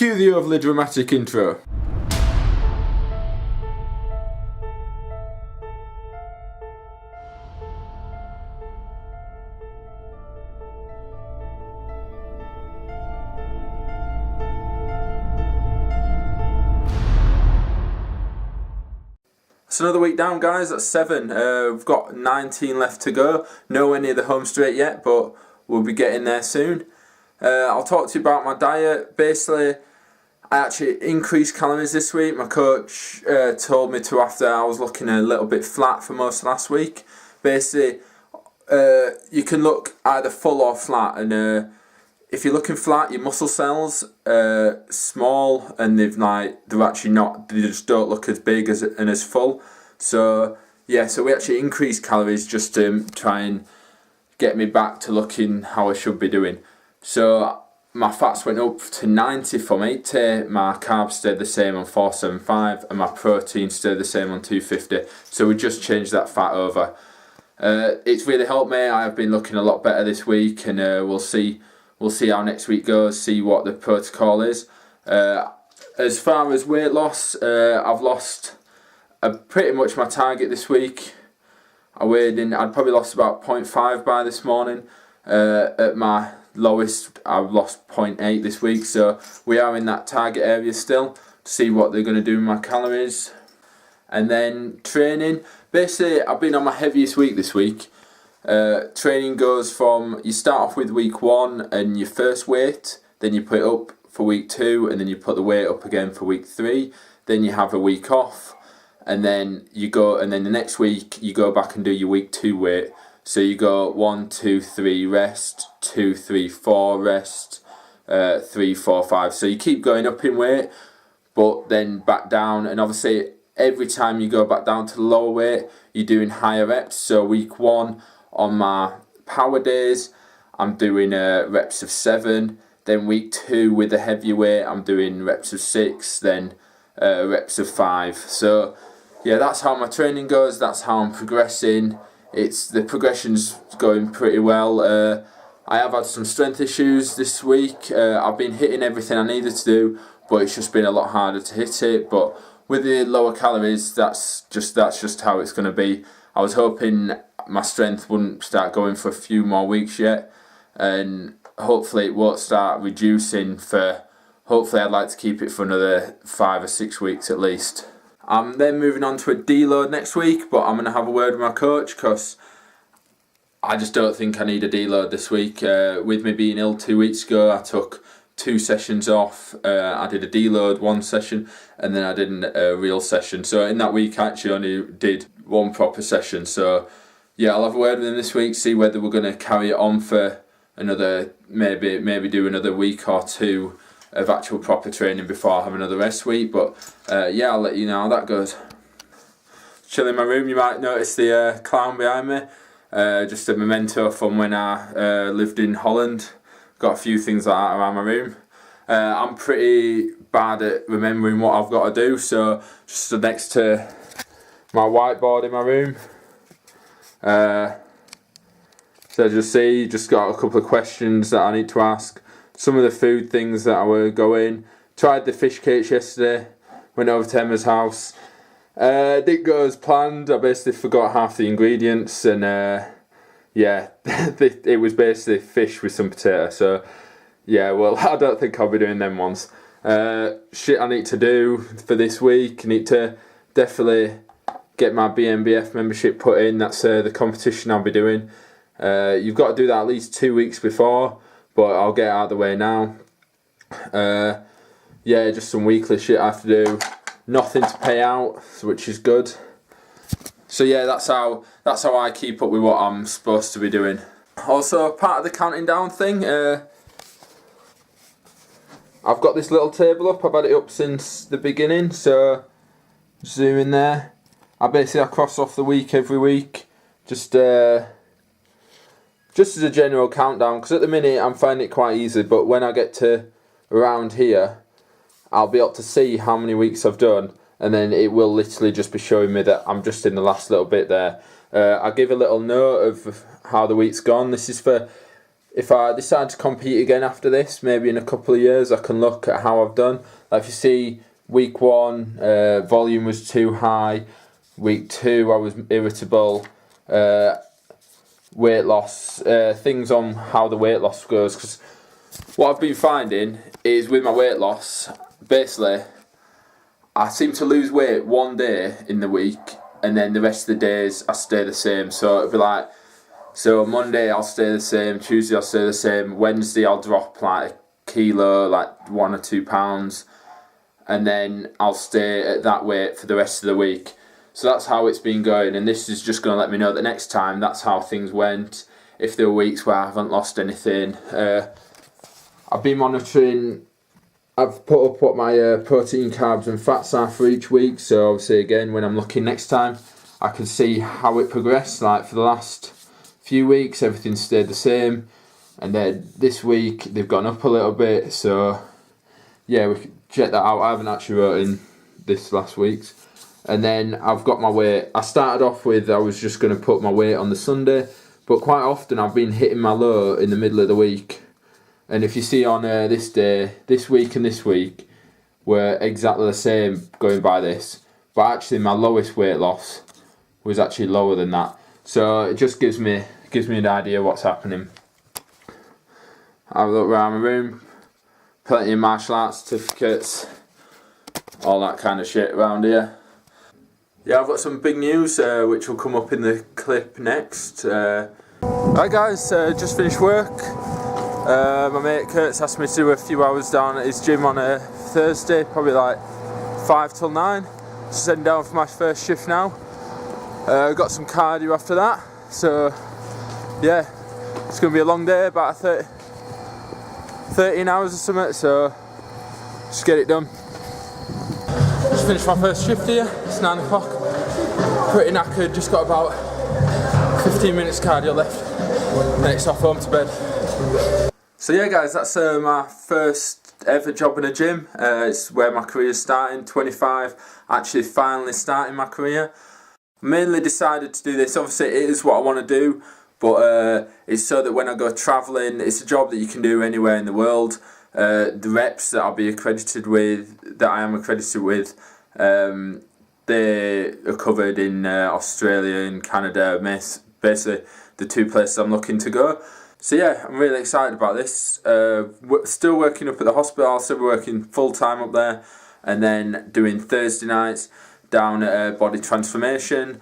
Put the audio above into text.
Cue the overly dramatic intro. It's another week down, guys. That's 7. We've got 19 left to go. Nowhere near the home straight yet, but we'll be getting there soon. I'll talk to you about my diet. Basically, I actually increased calories this week. My coach told me to after I was looking a little bit flat for most of last week. Basically, you can look either full or flat, and if you're looking flat, your muscle cells are small, and they're actually not. They just don't look as big and as full. So yeah, so we actually increased calories just to try and get me back to looking how I should be doing. So my fats went up to 90 from 80. My carbs stayed the same on 475, and my protein stayed the same on 250. So we just changed that fat over. It's really helped me. I have been looking a lot better this week, and we'll see how next week goes, see what the protocol is. As far as weight loss, I've lost pretty much my target this week. I'd probably lost about 0.5 by this morning. At my lowest, I've lost 0.8 this week, so we are in that target area still, to see what they're going to do with my calories. And then training. Basically, I've been on my heaviest week this week. Training goes from, you start off with week 1 and your first weight, then you put it up for week 2, and then you put the weight up again for week 3, then you have a week off, and then the next week you go back and do your week 2 weight. So you go 1, 2, 3 rest, 2, 3, 4 rest, 3, 4, 5. So you keep going up in weight, but then back down, and obviously every time you go back down to the lower weight, you're doing higher reps. So week 1 on my power days, I'm doing reps of 7. Then week 2 with the heavier weight, I'm doing reps of 6. Then reps of 5. So yeah, that's how my training goes. That's how I'm progressing. The progression's going pretty well. I have had some strength issues this week. I've been hitting everything I needed to do, but it's just been a lot harder to hit it. But with the lower calories, that's just how it's going to be. I was hoping my strength wouldn't start going for a few more weeks yet, and hopefully it won't start reducing hopefully I'd like to keep it for another 5 or 6 weeks at least. I'm then moving on to a deload next week, but I'm going to have a word with my coach, because I just don't think I need a deload this week. With me being ill 2 weeks ago, I took 2 sessions off. I did a deload 1 session, and then I did a real session. So in that week I actually only did 1 proper session. So yeah, I'll have a word with him this week, see whether we're going to carry it on for another, maybe do another week or 2 of actual proper training before I have another rest week. But yeah, I'll let you know how that goes. Chill in my room, you might notice the clown behind me. Just a memento from when I lived in Holland. Got a few things like that around my room. I'm pretty bad at remembering what I've got to do, so just stood next to my whiteboard in my room. So just got a couple of questions that I need to ask. Some of the food things that I were going. Tried the fish cakes yesterday. Went over to Emma's house. Didn't go as planned. I basically forgot half the ingredients, and yeah, it was basically fish with some potato. So yeah, well, I don't think I'll be doing them ones. Shit I need to do for this week. I need to definitely get my BNBF membership put in. That's the competition I'll be doing. You've got to do that at least 2 weeks before, but I'll get it out of the way now. Yeah, just some weekly shit I have to do. Nothing to pay out, which is good. So yeah, that's how I keep up with what I'm supposed to be doing. Also, part of the counting down thing, I've got this little table up. I've had it up since the beginning, so zoom in there. I cross off the week every week, just as a general countdown, because at the minute I'm finding it quite easy, but when I get to around here, I'll be able to see how many weeks I've done, and then it will literally just be showing me that I'm just in the last little bit there. I give a little note of how the week's gone. This is for if I decide to compete again after this, maybe in a couple of years, I can look at how I've done. Like if you see, week 1, volume was too high. Week 2, I was irritable. Weight loss, things on how the weight loss goes. Because what I've been finding is with my weight loss, basically, I seem to lose weight one day in the week, and then the rest of the days I stay the same. So it'll be like, so Monday I'll stay the same, Tuesday I'll stay the same, Wednesday I'll drop like a kilo, like 1 or 2 pounds, and then I'll stay at that weight for the rest of the week. So that's how it's been going, and this is just going to let me know that next time that's how things went. If there were weeks where I haven't lost anything, I've been monitoring. I've put up what my protein, carbs and fats are for each week, so obviously again when I'm looking next time I can see how it progressed. Like for the last few weeks everything stayed the same, and then this week they've gone up a little bit, so yeah, we can check that out. I haven't actually wrote in this last week's. And then I've got my weight. I started off with I was just going to put my weight on the Sunday, but quite often I've been hitting my low in the middle of the week. And if you see on this day, this week and this week were exactly the same going by this. But actually my lowest weight loss was actually lower than that. So it just gives me an idea of what's happening. I've looked around my room, plenty of martial arts certificates, all that kind of shit around here. Yeah, I've got some big news which will come up in the clip next. Right guys, just finished work. My mate Kurt's asked me to do a few hours down at his gym on a Thursday, probably like 5 till 9. Just heading down for my first shift now. Got some cardio after that, so yeah, it's going to be a long day, about 13 hours or something, so just get it done. Just finished my first shift here, it's 9 o'clock. Pretty knackered, just got about 15 minutes cardio left, then it's off home to bed. So yeah guys, that's my first ever job in a gym. It's where my career's starting, 25, actually finally starting my career. Mainly decided to do this, obviously it is what I want to do, but it's so that when I go travelling, it's a job that you can do anywhere in the world. The reps that I'll be accredited with, that I am accredited with, they are covered in Australia and Canada, basically the 2 places I'm looking to go. So yeah, I'm really excited about this. Still working up at the hospital, I'll still be working full time up there, and then doing Thursday nights down at Body Transformation.